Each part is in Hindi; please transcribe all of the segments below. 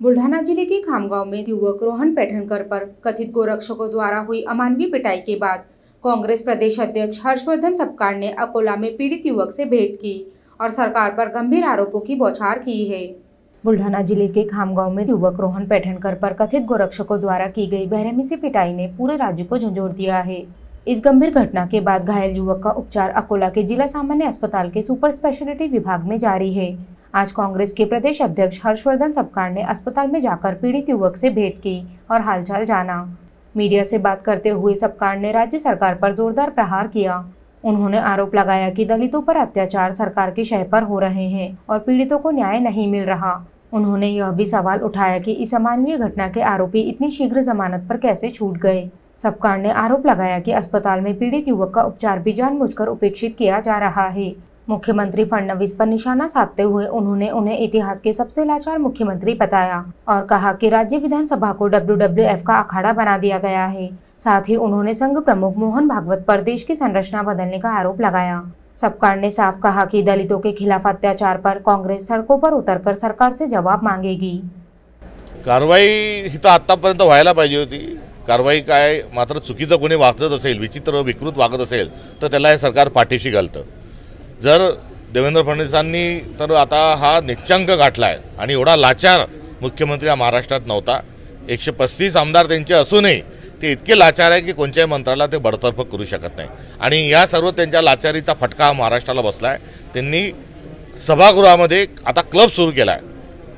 बुल्ढाना जिले के खामगांव में युवक रोहन पैठणकर पर कथित गोरक्षकों द्वारा हुई अमानवीय पिटाई के बाद कांग्रेस प्रदेश अध्यक्ष हर्षवर्धन सपकाळ ने अकोला में पीड़ित युवक से भेंट की और सरकार पर गंभीर आरोपों की बौछार की है। बुल्ढाना जिले के खामगांव में युवक रोहन पैठणकर पर कथित गोरक्षकों द्वारा की गई बेरहमी से पिटाई ने पूरे राज्य को झंझोर दिया है। इस गंभीर घटना के बाद घायल युवक का उपचार अकोला के जिला सामान्य अस्पताल के सुपर स्पेशलिटी विभाग में जारी है। आज कांग्रेस के प्रदेश अध्यक्ष हर्षवर्धन सपकाळ ने अस्पताल में जाकर पीड़ित युवक से भेंट की और हालचाल जाना। मीडिया से बात करते हुए सपकाळ ने राज्य सरकार पर जोरदार प्रहार किया। उन्होंने आरोप लगाया कि दलितों पर अत्याचार सरकार की शह पर हो रहे हैं और पीड़ितों को न्याय नहीं मिल रहा। उन्होंने यह भी सवाल उठाया कि इस अमानवीय घटना के आरोपी इतनी शीघ्र जमानत पर कैसे छूट गए। सपकाळ ने आरोप लगाया कि अस्पताल में पीड़ित युवक का उपचार भी जानबूझकर उपेक्षित किया जा रहा है। मुख्यमंत्री फडणवीस पर निशाना साधते हुए उन्होंने उन्हें इतिहास के सबसे लाचार मुख्यमंत्री बताया और कहा कि राज्य विधानसभा को WWF का अखाड़ा बना दिया गया है। साथ ही उन्होंने संघ प्रमुख मोहन भागवत पर देश की संरचना बदलने का आरोप लगाया। सपकाळ ने साफ कहा कि दलितों के खिलाफ अत्याचार पर कांग्रेस सड़कों पर उतरकर सरकार से जवाब मांगेगी। कारवाई ही तर आतापर्यंत व्हायला पाहिजे होती। कारवाई काय मात्र चुकीचं कोणी वागत असेल, विचित्र विकृत वागत असेल तर त्याला हे सरकार पाठीशी घालतं। जर देवेंद्र फडणवीसांनी तर आता हा निच्चांक गाठलाय आणि एवढा लाचार मुख्यमंत्री हा महाराष्ट्रात नव्हता। 135 आमदार त्यांचे असूनही ते इतके लाचार आहे की कोणत्याही मंत्र्याला ते बडतर्फ करू शकत नाही आणि या सर्व त्यांच्या लाचारीचा फटका महाराष्ट्राला बसलाय। त्यांनी सभागृहामध्ये आता क्लब सुरू केलाय,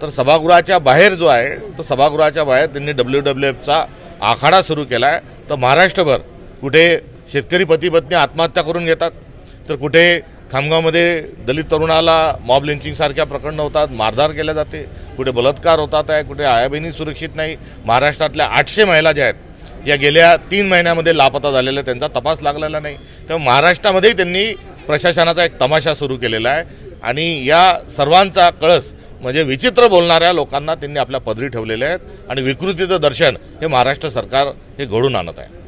तर सभागृहाच्या बाहेर जो आहे तो सभागृहाच्या बाहेर त्यांनी WWFचा आखाडा सुरू केलाय। तर महाराष्ट्रभर कुठे शेतकरी पती पत्नी आत्महत्या करून घेतात, तर कुठे खामगावमध्ये दलित तरुणाला मॉब लिंचिंग सारख्या प्रकरण होतात, मारधार केल्या जाते, कुठे बलात्कार होतात आहे, कुठे आया बहिणी सुरक्षित नाही। महाराष्ट्रातल्या 800 महिला ज्या आहेत या गेल्या 3 महिन्यामध्ये लापता झालेल्या, त्यांचा तपास लागलेला नाही। त्यामुळे महाराष्ट्रामध्ये त्यांनी प्रशासनाचा एक तमाशा सुरू केलेला आहे आणि या सर्वांचा कळस म्हणजे विचित्र बोलणाऱ्या लोकांना त्यांनी आपल्या पदरी ठेवलेले आहेत आणि विकृतीचं दर्शन हे महाराष्ट्र सरकार हे घडून आणत आहे।